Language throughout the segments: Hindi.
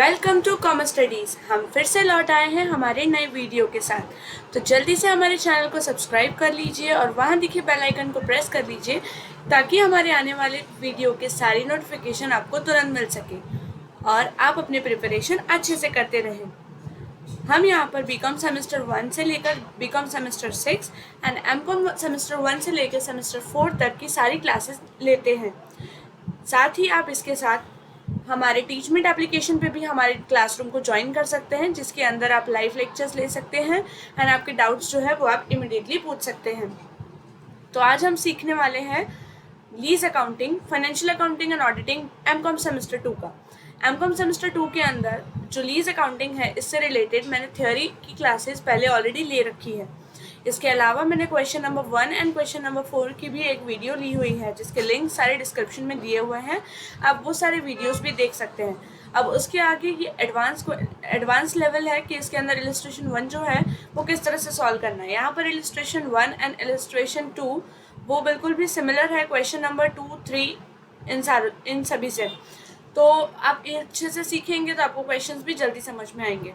Welcome to commerce studies. हम फिर से लौट आए हैं हमारे नए वीडियो के साथ। तो जल्दी से हमारे चैनल को सब्सक्राइब कर लीजिए और वहाँ दिखे बेल आइकन को प्रेस कर लीजिए ताकि हमारे आने वाले वीडियो के सारी नोटिफिकेशन आपको तुरंत मिल सके और आप अपने प्रिपरेशन अच्छे से करते रहें। हम यहाँ पर बीकॉम सेमेस्टर 1 से लेकर BCom semester 6 and MCom semester 1 से लेकर सेमेस्टर 4 तक की सारी क्लासेस लेते हैं। साथ ही आप इसके साथ हमारे टीचमेंट एप्लीकेशन पे भी हमारे क्लासरूम को ज्वाइन कर सकते हैं, जिसके अंदर आप लाइव लेक्चर्स ले सकते हैं एंड आपके डाउट्स जो है वो आप इमिडिएटली पूछ सकते हैं। तो आज हम सीखने वाले हैं lease accounting, financial accounting and auditing MCom semester 2 का। एमकॉम सेमेस्टर 2 के अंदर जो लीज अकाउंटिंग है इससे रिलेटेड मैंने थ्योरी की क्लासेस पहले ऑलरेडी ले रखी है। इसके अलावा मैंने question number 1 and question number 4 की भी एक वीडियो ली हुई है, जिसके लिंक सारे डिस्क्रिप्शन में दिए हुए हैं। आप वो सारे वीडियोस भी देख सकते हैं। अब उसके आगे ये एडवांस लेवल है कि इसके अंदर इलस्ट्रेशन 1 जो है वो किस तरह से सॉल्व करना है। यहाँ पर इलस्ट्रेशन 1 एंड इलस्ट्रेशन 2 वो बिल्कुल भी सिमिलर है क्वेश्चन नंबर 2, 3 इन सभी से। तो आप ये अच्छे से सीखेंगे तो आपको क्वेश्चंस भी जल्दी समझ में आएंगे।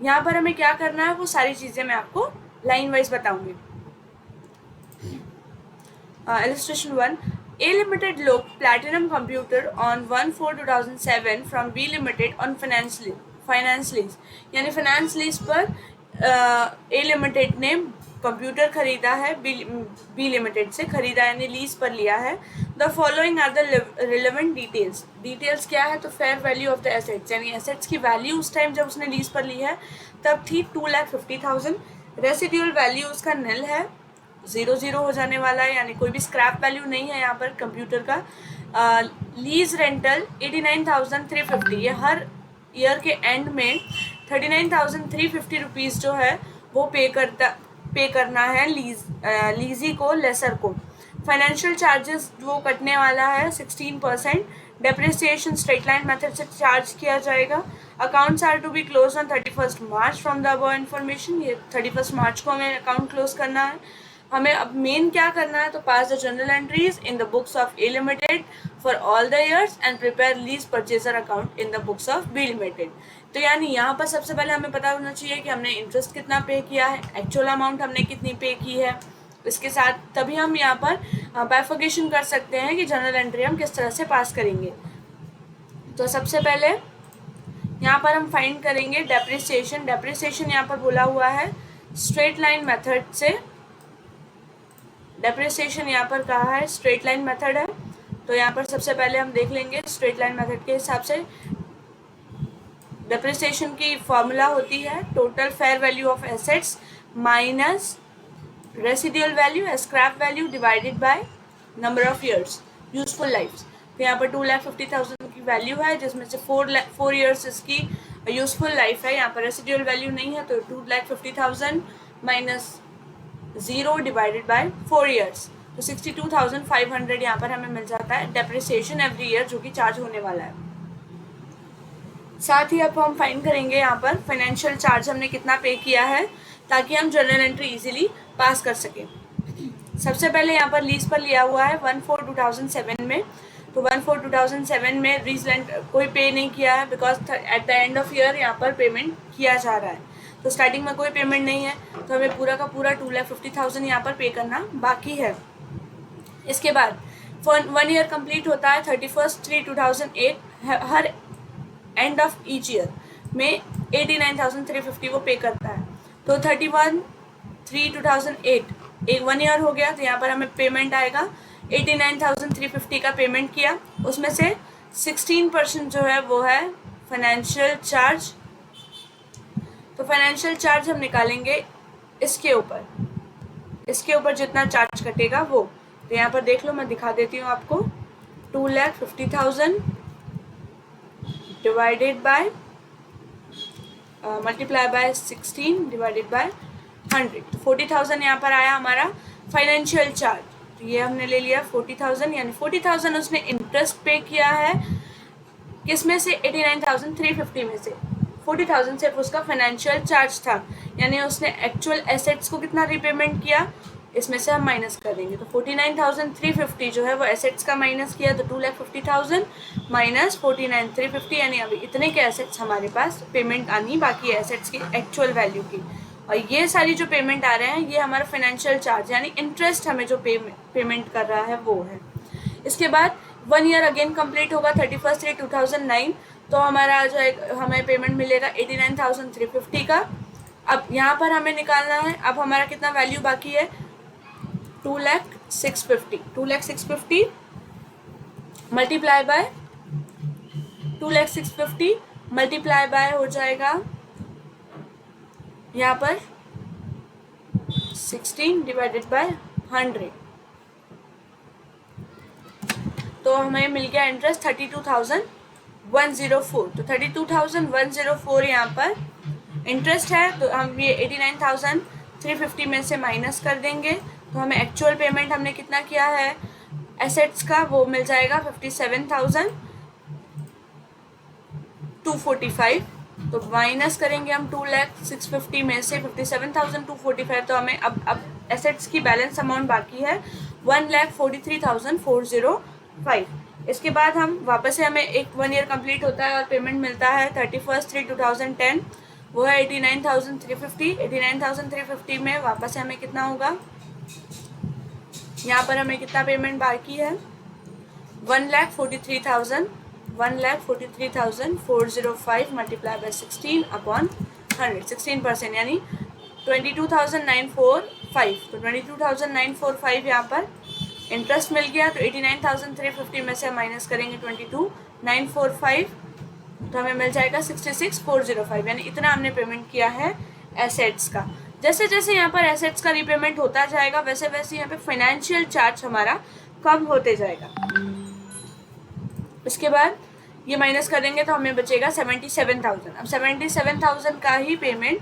यहाँ पर हमें क्या करना है वो सारी चीज़ें मैं आपको लाइन वाइज बताऊंगी। Illustration 1, A Limited look Platinum computer on 1/4/2007 from B Limited on finance lease। यानी फाइनेंस लीज पर A Limited ने कंप्यूटर खरीदा है, बी लिमिटेड से खरीदा यानी लीज पर लिया है। The following are the relevant details क्या है तो fair value of the assets, यानी एसेट्स की वैल्यू उस टाइम जब उसने लीज पर ली है तब थी 2,50,000। रेसिड्यूअल वैल्यू उसका निल है, 0 हो जाने वाला है, यानी कोई भी स्क्रैप वैल्यू नहीं है यहाँ पर कंप्यूटर का। लीज रेंटल 89,350, ये हर ईयर के एंड में 39,350 रुपीज़ जो है वो पे करना है लीजी को, लेसर को। फाइनेंशियल चार्जेस वो कटने वाला है 16%। डेप्रिसिएशन स्ट्रेट लाइन मेथड से चार्ज किया जाएगा। Accounts are to be close on 31 March from the above information, ये 31 मार्च को हमें अकाउंट क्लोज करना है। हमें अब मेन क्या करना है तो pass the general entries in the books of A limited for all the years and prepare lease purchaser account in the books of B limited. तो यानी यहाँ पर सबसे पहले हमें पता होना चाहिए कि हमने इंटरेस्ट कितना पे किया है, एक्चुअल अमाउंट हमने कितनी पे की है। इसके साथ तभी हम यहाँ पर बाइफर्केशन कर सकते हैं कि जनरल एंट्री हम किस तरह से पास करेंगे। तो सबसे पहले यहाँ पर हम फाइंड करेंगे डेप्रिसिएशन यहाँ पर बोला हुआ है स्ट्रेट लाइन मेथड से। डेप्रिसिएशन यहाँ पर कहा है स्ट्रेट लाइन मेथड है, तो यहाँ पर सबसे पहले हम देख लेंगे स्ट्रेट लाइन मेथड के हिसाब से डेप्रिसिएशन की फॉर्मूला होती है total fair value of assets minus residual value scrap value divided by number of years useful life. तो यहाँ पर 2,50,000 की वैल्यू है, जिसमें से 4 ईयर्स इसकी यूजफुल लाइफ है। यहाँ पर रेसिडुअल वैल्यू नहीं है, तो 2,50,000 माइनस 0 डिवाइडेड बाय 4 ईयर्स, तो 62,500 यहाँ पर हमें मिल जाता है डेप्रिसिएशन एवरी ईयर जो कि चार्ज होने वाला है। साथ ही अब हम फाइंड करेंगे यहाँ पर फाइनेंशियल चार्ज हमने कितना पे किया है ताकि हम जनरल एंट्री इजीली पास कर सकें। सबसे पहले यहाँ पर लीज पर लिया हुआ है 1/4/2007 में, तो 1/4/2007 में लीज रेंट कोई पे नहीं किया है because at the end of year यहाँ पर पेमेंट किया जा रहा है। तो स्टार्टिंग में कोई पेमेंट नहीं है, तो हमें पूरा का पूरा 2,50,000 यहाँ पर पे करना बाकी है। इसके बाद 1 ईयर कंप्लीट होता है 31/3/2008, her end of each year में 89,350 वो पे करता है। तो 31/3/2008 एक 1 ईयर हो गया, तो यहाँ पर हमें पेमेंट आएगा 89,350 का पेमेंट किया, उसमें से 16% जो है वो है फाइनेंशियल चार्ज। तो फाइनेंशियल चार्ज हम निकालेंगे इसके ऊपर जितना चार्ज कटेगा वो। तो यहाँ पर देख लो, मैं दिखा देती हूँ आपको। 2,50,000 divided by multiply by 16 divided by 100, 40,000 यहाँ पर आया हमारा फाइनेंशियल चार्ज। तो ये हमने ले लिया 40,000, यानी 40,000 उसने इंटरेस्ट पे किया है किसमें से 89,350 में से। 40,000 सिर्फ उसका फाइनेंशियल चार्ज था, यानी उसने एक्चुअल एसेट्स को कितना रीपेमेंट किया इसमें से हम माइनस कर देंगे। तो 49,350 जो है वो एसेट्स का माइनस किया, तो 2,50,000 माइनस 49,350, यानी अभी इतने के एसेट्स हमारे पास पेमेंट आनी बाकी है एसेट्स की एक्चुअल वैल्यू की। और ये सारी जो पेमेंट आ रहे हैं ये हमारा फाइनेंशियल चार्ज यानी इंटरेस्ट हमें जो पेमेंट कर रहा है वो है। इसके बाद 1 ईयर अगेन कंप्लीट होगा 31/3/2009, तो हमारा जो है हमें पेमेंट मिलेगा 89,350 का। अब यहाँ पर हमें निकालना है, अब हमारा कितना वैल्यू बाकी है, 2,06,50, 2,06,50 मल्टीप्लाई बाय 2,06,50 मल्टीप्लाई बाय हो जाएगा यहाँ पर 16 डिवाइडेड बाय 100, तो हमें मिल गया इंटरेस्ट 32,104। तो 32,104 यहाँ पर इंटरेस्ट है, तो हम ये 89,350 में से माइनस कर देंगे, तो हमें एक्चुअल पेमेंट हमने कितना किया है एसेट्स का वो मिल जाएगा 57,245। तो माइनस करेंगे हम 2,06,50 में से 57,245, तो हमें अब एसेट्स की बैलेंस अमाउंट बाकी है 1,43,405। इसके बाद हम वापस से हमें एक 1 ईयर कंप्लीट होता है और पेमेंट मिलता है 31/3/2010, वो है 89,350। 89,350 में वापस से हमें कितना होगा, यहाँ पर हमें कितना पेमेंट बाकी है 1,43,405 मल्टीप्लाई बाय 16/100, 16% यानी 22,945। तो 22,945 यहाँ पर इंटरेस्ट मिल गया, तो 89,350 में से माइनस करेंगे 22,945, तो हमें मिल जाएगा 66,405, यानी इतना हमने पेमेंट किया है एसेट्स का। जैसे जैसे यहाँ पर एसेट्स का रीपेमेंट होता जाएगा वैसे वैसे यहाँ पे फाइनेंशियल चार्ज हमारा कम होते जाएगा। इसके बाद ये माइनस करेंगे तो हमें बचेगा 77,000। अब 77,000 का ही पेमेंट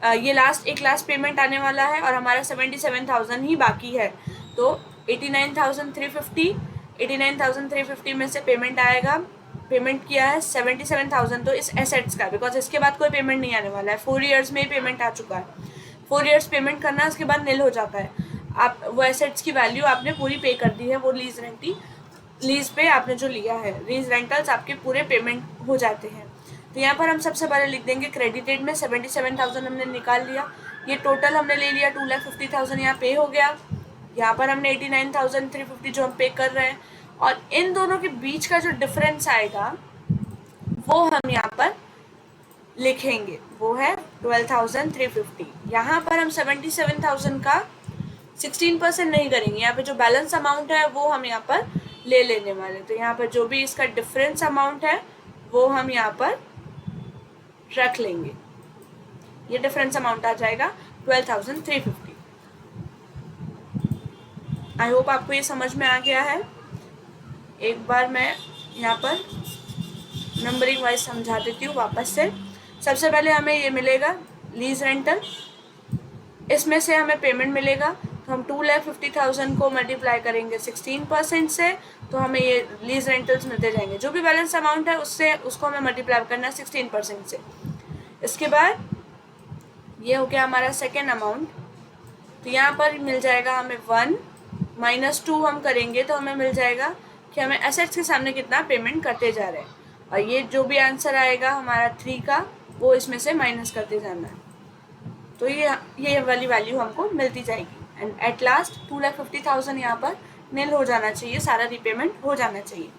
ये एक लास्ट पेमेंट आने वाला है और हमारा 77,000 ही बाकी है, तो 89,350 में से पेमेंट आएगा। पेमेंट किया है 77,000 तो इस एसेट्स का, बिकॉज इसके बाद कोई पेमेंट नहीं आने वाला है, 4 ईयर्स में ही पेमेंट आ चुका है। 4 ईयर्स पेमेंट करना, उसके बाद नील हो जाता है। आप वो एसेट्स की वैल्यू आपने पूरी पे कर दी है, वो लीज पे आपने जो लिया है, लीज रेंटल्स आपके पूरे पेमेंट हो जाते हैं। तो यहाँ पर हम सबसे पहले लिख देंगे क्रेडिटेड में 77,000 हमने निकाल लिया, ये टोटल हमने ले लिया 2,50,000 यहाँ पे हो गया। यहाँ पर हमने 89,350 जो हम पे कर रहे हैं, और इन दोनों के बीच का जो डिफरेंस आएगा वो हम यहाँ पर लिखेंगे, वो है 12,350। यहाँ पर हम 77,000 का 16% नहीं करेंगे, यहाँ पे जो बैलेंस अमाउंट है वो हम यहाँ पर ले लेने वाले। तो यहाँ पर जो भी इसका डिफरेंस अमाउंट है वो हम यहाँ पर रख लेंगे, ये डिफरेंस अमाउंट आ जाएगा 12,350। आई होप आपको ये समझ में आ गया है। एक बार मैं यहाँ पर नंबरिंग वाइज समझा देती हूँ वापस से। सबसे पहले हमें ये मिलेगा लीज रेंटल, इसमें से हमें पेमेंट मिलेगा, तो हम 2,50,000 को मल्टीप्लाई करेंगे 16% से, तो हमें ये लीज रेंटल्स मिलते जाएंगे। जो भी बैलेंस अमाउंट है उसको हमें मल्टीप्लाई करना है 16% से। इसके बाद ये हो गया हमारा सेकेंड अमाउंट, तो यहाँ पर मिल जाएगा हमें 1 - 2 हम करेंगे तो हमें मिल जाएगा कि हमें एसेट्स के सामने कितना पेमेंट करते जा रहे हैं, और ये जो भी आंसर आएगा हमारा 3 का वो इसमें से माइनस करते जाना है, तो ये वाली वैल्यू हमको मिलती जाएगी। एंड एट लास्ट 2,50,000 यहाँ पर नील हो जाना चाहिए, सारा रीपेमेंट हो जाना चाहिए।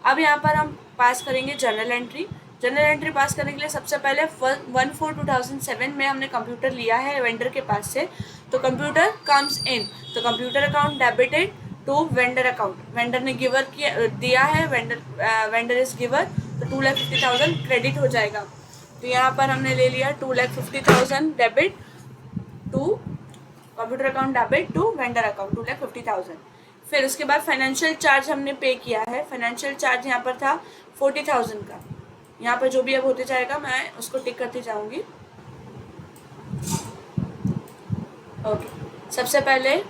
अब यहाँ पर हम पास करेंगे जर्नल एंट्री। जर्नल एंट्री पास करने के लिए सबसे पहले 1/4/2007 में हमने कंप्यूटर लिया है वेंडर के पास से, तो कंप्यूटर कम्स इन, तो computer account debited to vendor account, vendor ने दिया है, वेंडर इज गिवर, तो 2,50,000 क्रेडिट हो जाएगा। तो यहाँ पर हमने ले लिया 2,50,000 debit to computer account debit to vendor account 2,50,000। फिर उसके बाद फाइनेंशियल चार्ज हमने पे किया है, फाइनेंशियल चार्ज यहाँ पर था 40,000 का। यहाँ पर जो भी अब होते जाएगा मैं उसको टिक करती जाऊँगी। ओके, सबसे पहले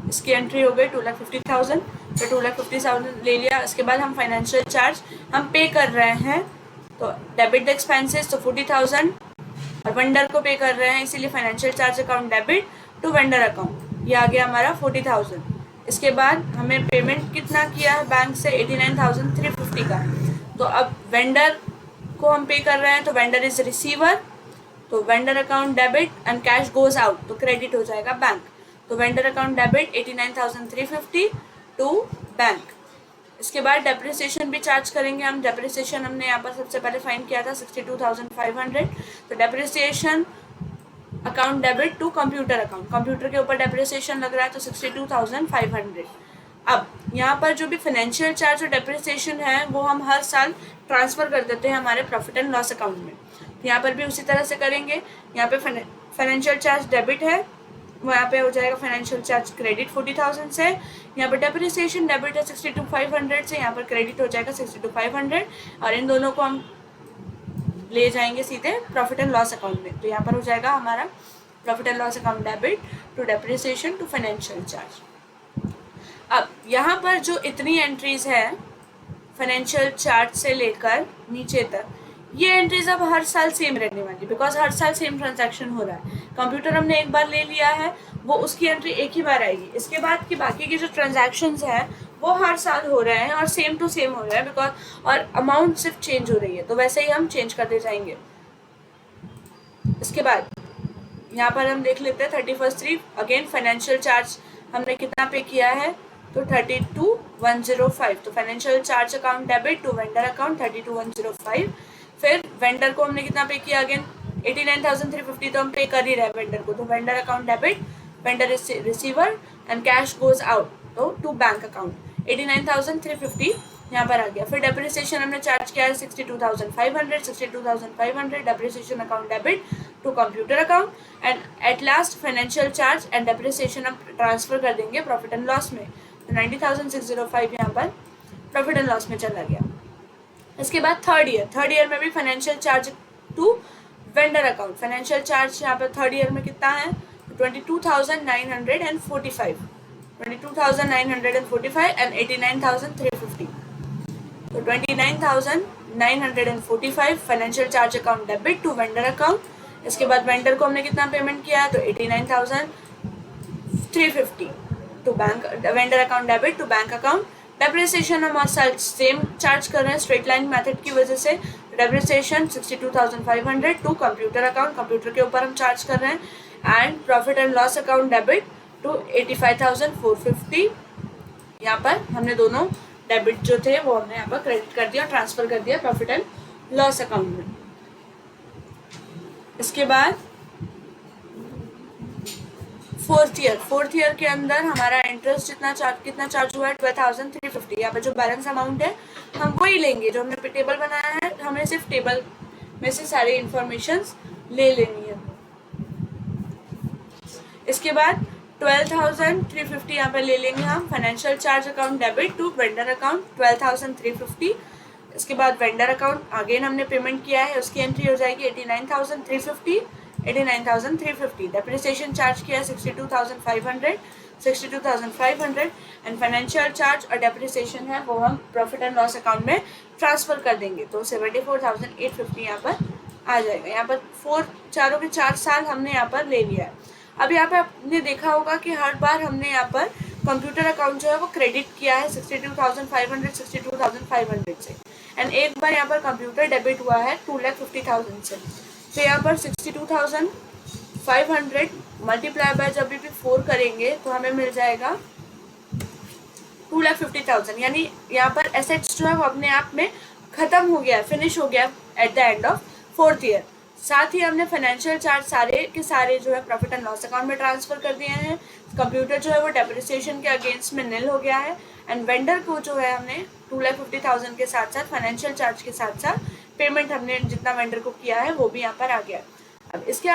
इसकी एंट्री हो गई 2,50,000, तो 2,50,000 ले लिया। उसके बाद हम फाइनेंशियल चार्ज हम पे कर रहे हैं, तो डेबिट एक्सपेंसेस तो 40,000 और वेंडर को पे कर रहे हैं, इसीलिए financial charge account debit to vendor account, ये आ गया हमारा 40,000। इसके बाद हमें पेमेंट कितना किया है बैंक से, 89,350 का। तो अब वेंडर को हम पे कर रहे हैं, तो वेंडर इज रिसीवर, तो vendor account debit and cash goes out, तो क्रेडिट हो जाएगा बैंक। तो vendor account debit 89,350 to bank. इसके बाद डेप्रिसिएशन भी चार्ज करेंगे हम। डेप्रिसिएशन हमने यहाँ पर सबसे पहले फाइन किया था 62,500। तो depreciation account debit to computer account, computer के ऊपर डेप्रिसिएशन लग रहा है तो 62,500। अब यहाँ पर जो भी फाइनेंशियल चार्ज और डेप्रिसिएशन है वो हम हर साल ट्रांसफ़र कर देते हैं हमारे प्रॉफिट एंड लॉस अकाउंट में। तो यहाँ पर भी उसी तरह से करेंगे। यहाँ पे फाइनेंशियल चार्ज डेबिट है, वो यहाँ पे हो जाएगा फाइनेंशियल चार्ज क्रेडिट 40,000 से। यहाँ पर डेप्रिसिएशन डेबिट है 62,500 से, यहाँ पर क्रेडिट हो जाएगा 62,500 और इन दोनों को हम ले जाएंगे सीधे प्रॉफिट एंड लॉस अकाउंट में। तो यहाँ पर हो जाएगा हमारा profit and loss account debit to depreciation to financial charge. अब यहाँ पर जो इतनी एंट्रीज है फाइनेंशियल चार्ज से लेकर नीचे तक, ये एंट्रीज अब हर साल सेम रहने वाली, बिकॉज हर साल सेम ट्रांजैक्शन हो रहा है। कंप्यूटर हमने एक बार ले लिया है, वो उसकी एंट्री एक ही बार आएगी। इसके बाद की बाकी के जो ट्रांजैक्शंस हैं वो हर साल हो रहे हैं और सेम टू सेम हो रहा है, बिकॉज और अमाउंट सिर्फ चेंज हो रही है, तो वैसे ही हम चेंज करते जाएंगे। इसके बाद यहाँ पर हम देख लेते हैं 31/3 अगेन फाइनेंशियल चार्ज हमने कितना पे किया है, तो 32,105। तो financial charge account debit to vendor account 32,105। फिर वेंडर को हमने कितना पे किया, अगेन 89,350 तो हम पे कर ही रहे हैं वेंडर को, तो vendor account debit, vendor receiver and cash goes out तो टू बैंक अकाउंट 89,350 यहाँ पर आ गया। फिर डेप्रिसिएशन हमने चार्ज किया है 62,500 depreciation account debit to computer account and at last financial charge and depreciation हम ट्रांसफर कर देंगे प्रॉफिट एंड लॉस में। तो 90,605 यहाँ पर प्रॉफिट एंड लॉस में चला गया। इसके बाद थर्ड ईयर में भी financial charge to vendor account, financial charge यहाँ पर थर्ड ईयर में कितना है, 22,945 एंड 89,350। तो 29,945 financial charge account debit to vendor account. इसके बाद वेंडर को हमने कितना पेमेंट किया है, तो 89,350 to bank, vendor account debit to bank account. Depreciation हम हर साल सेम चार्ज कर रहे हैं स्ट्रेट लाइन मेथड की वजह से। Depreciation 62,500 to computer account, computer के ऊपर हम चार्ज कर रहे हैं and profit and loss account debit to 85,450। यहाँ पर हमने दोनों डेबिट जो थे वो हमने यहाँ पर क्रेडिट कर दिया, ट्रांसफर कर दिया प्रॉफिट एंड लॉस अकाउंट में। इसके बाद फोर्थ ईयर के अंदर हमारा इंटरेस्ट कितना चार्ज हुआ है, 12,350। यहाँ पर जो बैलेंस अमाउंट है हम वही लेंगे जो हमने टेबल बनाया है, हमें सिर्फ टेबल में से सारी इंफॉर्मेशन ले लेनी है। इसके बाद 12,350 यहाँ पर ले लेंगे हम financial charge account debit to vendor account 12,350। इसके बाद वेंडर अकाउंट अगेन हमने पेमेंट किया है, उसकी एंट्री हो जाएगी 89,350 डेप्रिसिएशन चार्ज किया है 62,500 एंड फाइनेंशियल चार्ज और डेप्रिसिएशन है वो हम प्रॉफिट एंड लॉस अकाउंट में ट्रांसफर कर देंगे, तो 74,850 यहाँ पर आ जाएगा। यहाँ पर चारों के 4 साल हमने यहाँ पर ले लिया है। अब यहाँ पे आपने देखा होगा कि हर बार हमने यहाँ पर कंप्यूटर अकाउंट जो है वो क्रेडिट किया है 62,500 से एंड एक बार यहाँ पर कंप्यूटर डेबिट हुआ है 2,50,000 से। तो यहाँ पर 62,500 मल्टीप्लाई बाय जब भी 4 करेंगे तो हमें मिल जाएगा 2,50,000, यानी यहाँ पर एसेट्स जो है वो अपने आप में ख़त्म हो गया, फिनिश हो गया at the end of fourth year. साथ ही हमने फाइनेंशियल चार्ज सारे के सारे जो है प्रॉफिट एंड लॉस अकाउंट में ट्रांसफर कर दिए हैं। कंप्यूटर जो है वो डेप्रिसिएशन के अगेंस्ट में निल हो गया है एंड वेंडर को जो है हमने 2,50,000 के साथ साथ फाइनेंशियल चार्ज के साथ साथ पेमेंट हमने जितना वेंडर को किया है वो भी यहाँ पर आ गया। अब इसके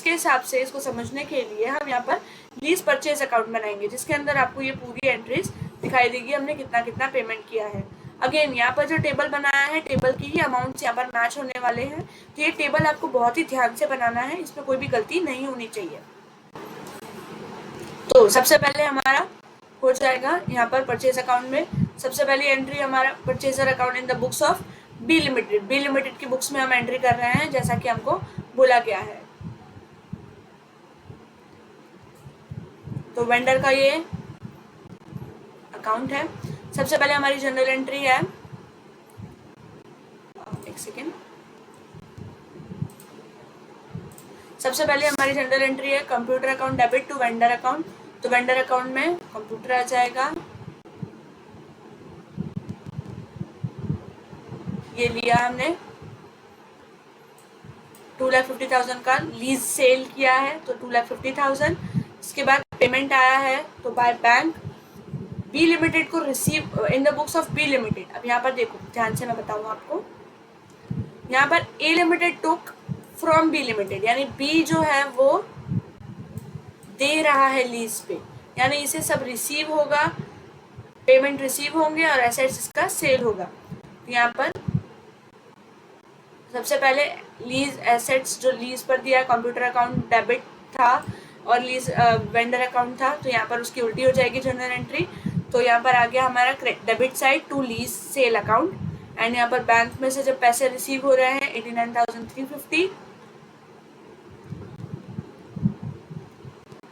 हिसाब से इसको समझने के लिए हम यहाँ पर लीज परचेज अकाउंट बनाएंगे जिसके अंदर आपको ये पूरी एंट्रीज दिखाई देगी हमने कितना कितना पेमेंट किया है। अगेन यहाँ पर जो टेबल बनाया है टेबल की ही अमाउंट्स यहाँ पर मैच होने वाले हैं, तो ये टेबल आपको बहुत ही ध्यान से बनाना है, इसमें कोई भी गलती नहीं होनी चाहिए। तो सबसे पहले हमारा हो जाएगा यहाँ पर परचेज अकाउंट में सबसे पहली एंट्री हमारा purchaser account in the books of B limited की बुक्स में हम एंट्री कर रहे हैं जैसा कि हमको बोला गया है। तो वेंडर का ये अकाउंट है। सबसे पहले हमारी जनरल एंट्री है, एक सेकेंड, सबसे पहले हमारी जनरल एंट्री है computer account debit to vendor account. तो वेंडर अकाउंट में कंप्यूटर आ जाएगा, ये लिया हमने 2,50,000 का लीज सेल किया है, तो 2,50,000। इसके बाद पेमेंट आया है तो बाय बैंक बी लिमिटेड को receive in the books of B limited. अब यहाँ पर देखो ध्यान से मैं बताऊँ आपको, यहाँ पर A limited took from B limited, यानी बी जो है वो दे रहा है लीज पे, यानी इसे सब रिसीव होगा, पेमेंट रिसीव होंगे और एसेट्स इसका सेल होगा। तो यहाँ पर सबसे पहले लीज एसेट्स जो लीज पर दिया, कंप्यूटर अकाउंट डेबिट था और लीज वेंडर अकाउंट था, तो यहाँ पर उसकी उल्टी हो जाएगी जनरल एंट्री। तो यहाँ पर आ गया हमारा debit side to lease sale account, and यहाँ पर बैंक में से जब पैसे रिसीव हो रहे हैं 89,350,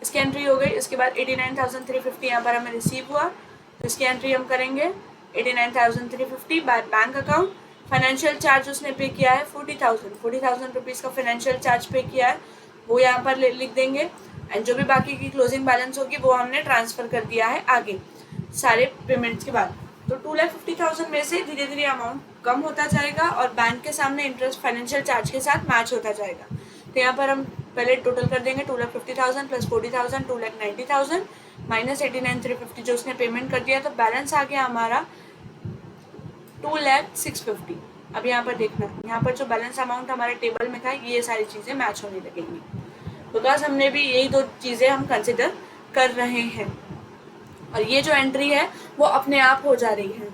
इसकी एंट्री हो गई। इसके बाद 89,350 यहाँ पर हमें रिसीव हुआ, तो इसकी एंट्री हम करेंगे 89,350 by bank account. Financial charge उसने पे किया है 40,000 रुपीज़ का फाइनेंशियल चार्ज पे किया है, वो यहाँ पर लिख देंगे। एंड जो भी बाकी की क्लोजिंग बैलेंस होगी वो हमने ट्रांसफ़र कर दिया है आगे सारे पेमेंट्स के बाद। तो 2,50,000 में से धीरे धीरे अमाउंट कम होता जाएगा और बैंक के सामने इंटरेस्ट फाइनेंशियल चार्ज के साथ मैच होता जाएगा। तो यहाँ पर हम पहले टोटल कर देंगे 2,50,000 प्लस 40,000 2,90,000 माइनस 89,350 जो उसने पेमेंट कर दिया, तो बैलेंस आ गया हमारा 2,06,50। अब यहाँ पर देखना, यहाँ पर जो बैलेंस अमाउंट हमारे टेबल में था ये सारी चीज़ें मैच होने लगेंगी, बिकॉज हमने भी यही दो चीज़ें हम कंसिडर कर रहे हैं और ये जो एंट्री है वो अपने आप हो जा रही है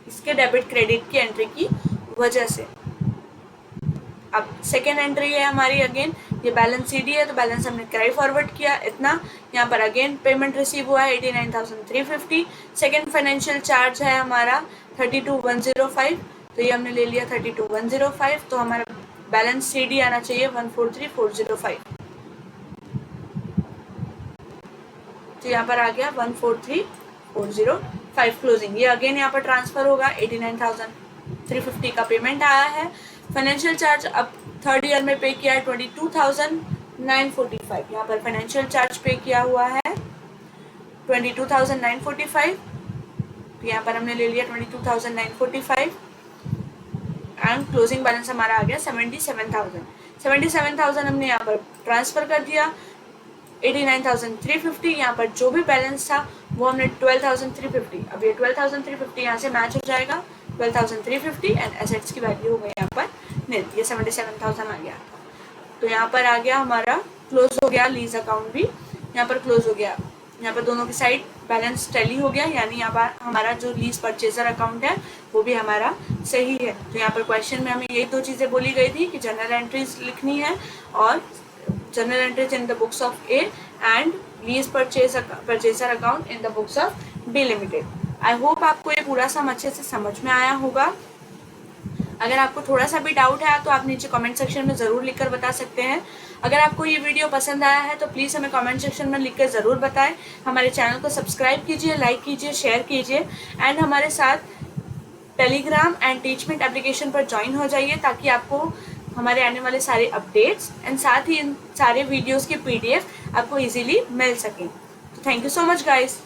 इसके डेबिट क्रेडिट की एंट्री की वजह से। अब सेकेंड एंट्री है हमारी, अगेन ये बैलेंस सीडी है, तो बैलेंस हमने कैरी फॉरवर्ड किया इतना, यहाँ पर अगेन पेमेंट रिसीव हुआ है 89,350। सेकेंड फाइनेंशियल चार्ज है हमारा 32,105, तो ये हमने ले लिया 32,105, तो हमारा बैलेंस सीडी आना चाहिए 143,405, तो यहाँ पर आ गया 143,405 क्लोजिंग। ये अगेन यहाँ पर ट्रांसफर होगा, 89,350 का पेमेंट आया है। फाइनेंशियल चार्ज अब थर्ड ईयर में पे किया है 22,945, यहाँ पर फाइनेंशियल चार्ज पे किया हुआ है 22,945, तो यहाँ पर हमने ले लिया 22,945 एंड क्लोजिंग बैलेंस हमारा आ गया 77,000 हमने यहाँ पर ट्रांसफर कर दिया। 89,350 यहाँ पर जो भी बैलेंस था वो हमने 12,350, अब ये 12,350 यहाँ से मैच हो जाएगा 12,350 एंड एसेट्स की वैल्यू हो गई यहाँ पर नहीं, ये 77,000 आ गया। तो यहाँ पर आ गया हमारा क्लोज हो गया लीज अकाउंट भी, यहाँ पर क्लोज हो गया, यहाँ पर दोनों की साइड बैलेंस टैली हो गया, यानी यहाँ पर हमारा जो लीज परचेजर अकाउंट है वो भी हमारा सही है। तो यहाँ पर क्वेश्चन में हमें यही दो चीज़ें बोली गई थी कि जनरल एंट्रीज लिखनी है और journal entries in the books of A and lease purchaser account in the books of B limited. I hope आपको ये पूरा सम अच्छे से समझ में आया होगा। अगर आपको थोड़ा सा भी डाउट है तो आप नीचे कमेंट सेक्शन में ज़रूर लिखकर बता सकते हैं। अगर आपको ये वीडियो पसंद आया है तो प्लीज़ हमें कमेंट सेक्शन में लिखकर ज़रूर बताएं। हमारे चैनल को सब्सक्राइब कीजिए, लाइक कीजिए, शेयर कीजिए एंड हमारे साथ टेलीग्राम एंड टीचमेंट एप्लीकेशन पर ज्वाइन हो जाइए ताकि आपको हमारे आने वाले सारे अपडेट्स एंड साथ ही इन सारे वीडियोज़ के PDF आपको ईजिली मिल सकें। तो thank you so much guys.